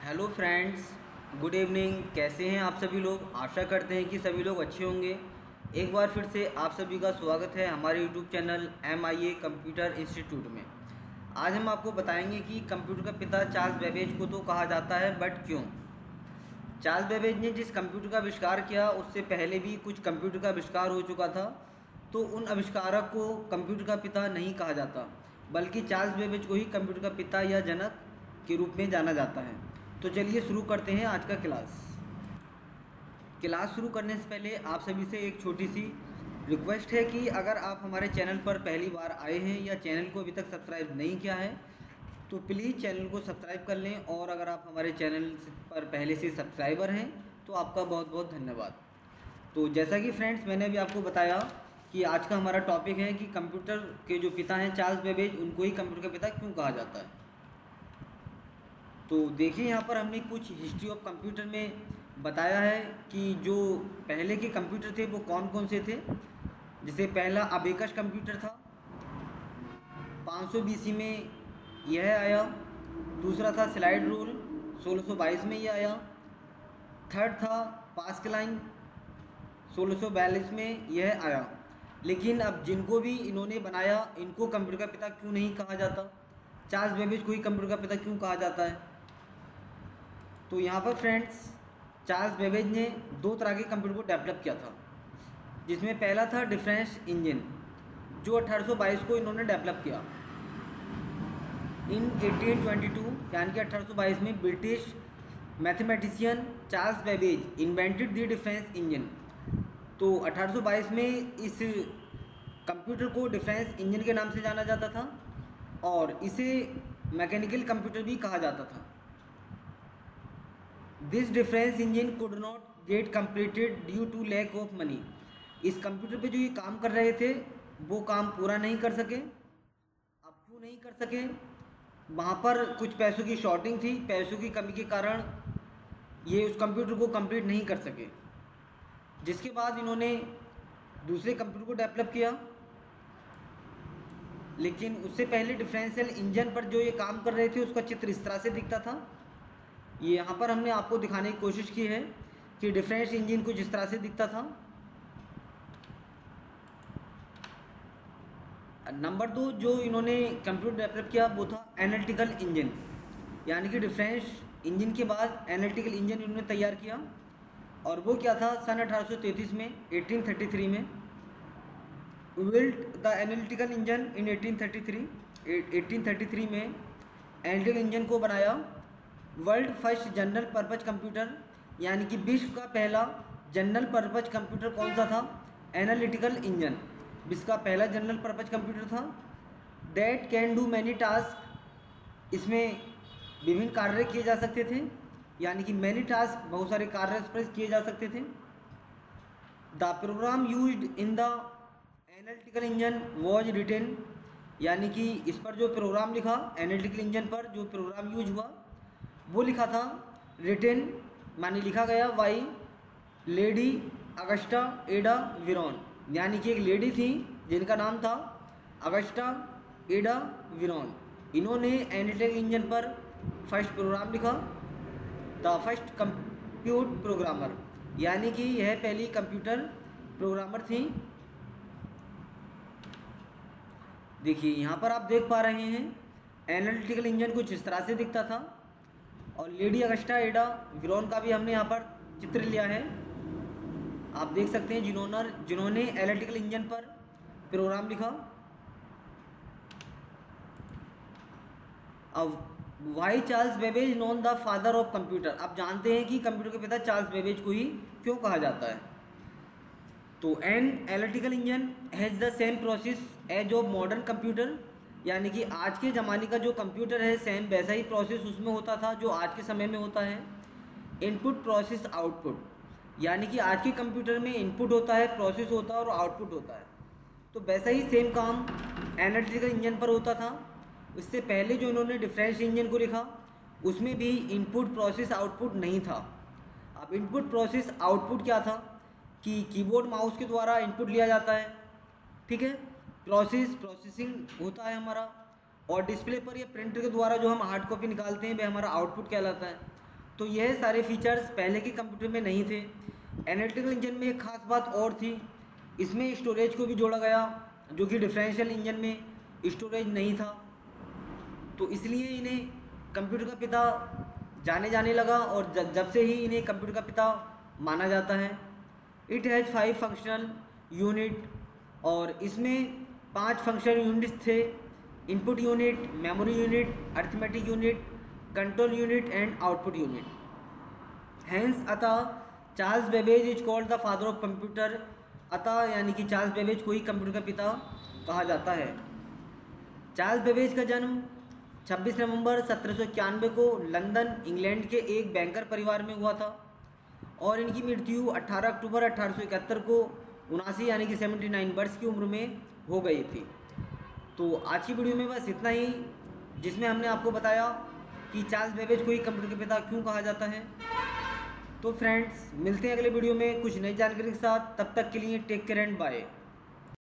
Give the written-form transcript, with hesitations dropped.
Hello friends, good evening. कैसे हैं आप सभी लोग? आशा करते हैं कि सभी लोग अच्छे होंगे। एक बार फिर से आप सभी का स्वागत है हमारे YouTube channel MIA computer institute में। आज हम आपको बताएंगे कि कंप्यूटर का पिता चार्ल्स बेबेज को तो कहा जाता है, बट क्यों? चार्ल्स बेबेज ने जिस कंप्यूटर का आविष्कार किया उससे पहले भी कुछ कंप्यूटर का आविष्कार हो चुका था, तो उन आविष्कारक को कंप्यूटर का पिता नहीं कहा जाता, बल्कि चार्ल्स बेबेज को ही कंप्यूटर का पिता या जनक के रूप में जाना जाता है। तो चलिए शुरू करते हैं आज का क्लास शुरू करने से पहले आप सभी से एक छोटी सी रिक्वेस्ट है कि अगर आप हमारे चैनल पर पहली बार आए हैं या चैनल को अभी तक सब्सक्राइब नहीं किया है तो प्लीज़ चैनल को सब्सक्राइब कर लें, और अगर आप हमारे चैनल पर पहले से सब्सक्राइबर हैं तो आपका बहुत बहुत धन्यवाद। तो जैसा कि फ्रेंड्स मैंने अभी आपको बताया कि आज का हमारा टॉपिक है कि कंप्यूटर के जो पिता हैं चार्ल्स बेबेज, उनको ही कंप्यूटर का पिता क्यों कहा जाता है। तो देखिए, यहाँ पर हमने कुछ हिस्ट्री ऑफ कंप्यूटर में बताया है कि जो पहले के कंप्यूटर थे वो कौन कौन से थे। जैसे पहला अबेकस कंप्यूटर था, 500 BC में यह आया। दूसरा था स्लाइड रूल, 1622 में यह आया। थर्ड था पास्कलाइन, 1642 में यह आया। लेकिन अब जिनको भी इन्होंने बनाया, इनको कंप्यूटर का पिता क्यों नहीं कहा जाता? चार्ल्स बेबेज को ही कंप्यूटर का पिता क्यों कहा जाता है? तो यहाँ पर फ्रेंड्स, चार्ल्स बेबेज ने दो तरह के कंप्यूटर को डेवलप किया था, जिसमें पहला था डिफरेंस इंजन, जो 1822 को इन्होंने डेवलप किया। इन 1822 यानी कि 1822 में British mathematician Charles Babbage invented the difference engine. तो 1822 में इस कंप्यूटर को डिफरेंस इंजन के नाम से जाना जाता था, और इसे मैकेनिकल कंप्यूटर भी कहा जाता था। This difference engine could not get completed due to lack of money. इस कंप्यूटर पे जो ये काम कर रहे थे वो काम पूरा नहीं कर सके। अब क्यों नहीं कर सके? वहाँ पर कुछ पैसों की शॉर्टिंग थी, पैसों की कमी के कारण ये उस कंप्यूटर को कंप्लीट नहीं कर सके। जिसके बाद इन्होंने दूसरे कंप्यूटर को डेवलप किया, लेकिन उससे पहले डिफरेंशियल इंजन पर जो ये काम कर रहे थे उसका चित्र इस तरह से दिखता था। ये यहाँ पर हमने आपको दिखाने की कोशिश की है कि डिफरेंस इंजन कुछ इस तरह से दिखता था। नंबर 2 जो इन्होंने कंप्यूटर डेवलप किया वो था एनालिटिकल इंजन, यानी कि डिफरेंस इंजन के बाद एनालिटिकल इंजन इन्होंने तैयार किया। और वो क्या था? सन 1833 में, 1833 में बिल्ट द एनालिटिकल इंजन इन 1833 में एनालिटिकल इंजन को बनाया। World first general purpose computer, यानी कि विश्व का पहला जनरल पर्पज कंप्यूटर कौन सा था? एनालिटिकल इंजन विश्व का पहला जनरल पर्पज कंप्यूटर था। That can do many task, इसमें विभिन्न कार्य किए जा सकते थे, यानी कि मैनी टास्क, बहुत सारे कार्य इस पर किए जा सकते थे। The program used in the analytical engine was written, यानी कि इस पर जो प्रोग्राम लिखा, एनालिटिकल इंजन पर जो प्रोग्राम यूज हुआ वो लिखा था रिटेन, मानी लिखा गया, बाई लेडी अगस्टा एडा विरोन, यानी कि एक लेडी थी जिनका नाम था अगस्टा एडा विरोन। इन्होंने एनालिटिकल इंजन पर फर्स्ट प्रोग्राम लिखा, द फर्स्ट कंप्यूट प्रोग्रामर, यानी कि यह पहली कंप्यूटर प्रोग्रामर थी। देखिए यहाँ पर आप देख पा रहे हैं एनालिटिकल इंजन कुछ इस तरह से दिखता था, और लेडी अगस्टा एडा विरोन का भी हमने यहाँ पर चित्र लिया है, आप देख सकते हैं, जिन्होंने एनालिटिकल इंजन पर प्रोग्राम लिखा। अब why Charles Babbage known the father of computer, आप जानते हैं कि कंप्यूटर के पिता चार्ल्स बेबेज को ही क्यों कहा जाता है। तो an analytical engine has the same process as of modern computer, यानी कि आज के ज़माने का जो कंप्यूटर है सेम वैसा ही प्रोसेस उसमें होता था जो आज के समय में होता है। इनपुट प्रोसेस आउटपुट, यानी कि आज के कंप्यूटर में इनपुट होता है, प्रोसेस होता है और आउटपुट होता है। तो वैसा ही सेम काम एनालिटिकल इंजन पर होता था। इससे पहले जो इन्होंने डिफरेंस इंजन को लिखा उसमें भी इनपुट प्रोसेस आउटपुट नहीं था। अब इनपुट प्रोसेस आउटपुट क्या था कि कीबोर्ड माउस के द्वारा इनपुट लिया जाता है, ठीक है, प्रोसेसिंग होता है हमारा, और डिस्प्ले पर या प्रिंटर के द्वारा जो हम हार्ड कॉपी निकालते हैं वह हमारा आउटपुट कहलाता है। तो यह सारे फीचर्स पहले के कंप्यूटर में नहीं थे। एनालिटिकल इंजन में एक ख़ास बात और थी, इसमें स्टोरेज को भी जोड़ा गया, जो कि डिफरेंशियल इंजन में स्टोरेज नहीं था। तो इसलिए इन्हें कंप्यूटर का पिता जाने लगा और जब से ही इन्हें कंप्यूटर का पिता माना जाता है। इट हैज़ 5 फंक्शनल यूनिट, और इसमें 5 फंक्शनल यूनिट्स थे: input unit, memory unit, arithmetic unit, control unit and output unit. Hence अतः Charles Babbage is called the father of computer. अतः यानी कि चार्ल्स बेबेज को ही कंप्यूटर का पिता कहा जाता है। चार्ल्स बेबेज का जन्म 26 नवंबर 1791 को लंदन, इंग्लैंड के एक बैंकर परिवार में हुआ था, और इनकी मृत्यु 18 अक्टूबर 1871 को 79 यानी कि 79 वर्ष की उम्र में हो गई थी। तो आज की वीडियो में बस इतना ही, जिसमें हमने आपको बताया कि चार्ल्स बेबेज को ही कंप्यूटर के पिता क्यों कहा जाता है। तो फ्रेंड्स, मिलते हैं अगले वीडियो में कुछ नई जानकारी के साथ। तब तक के लिए टेक केयर एंड बाय।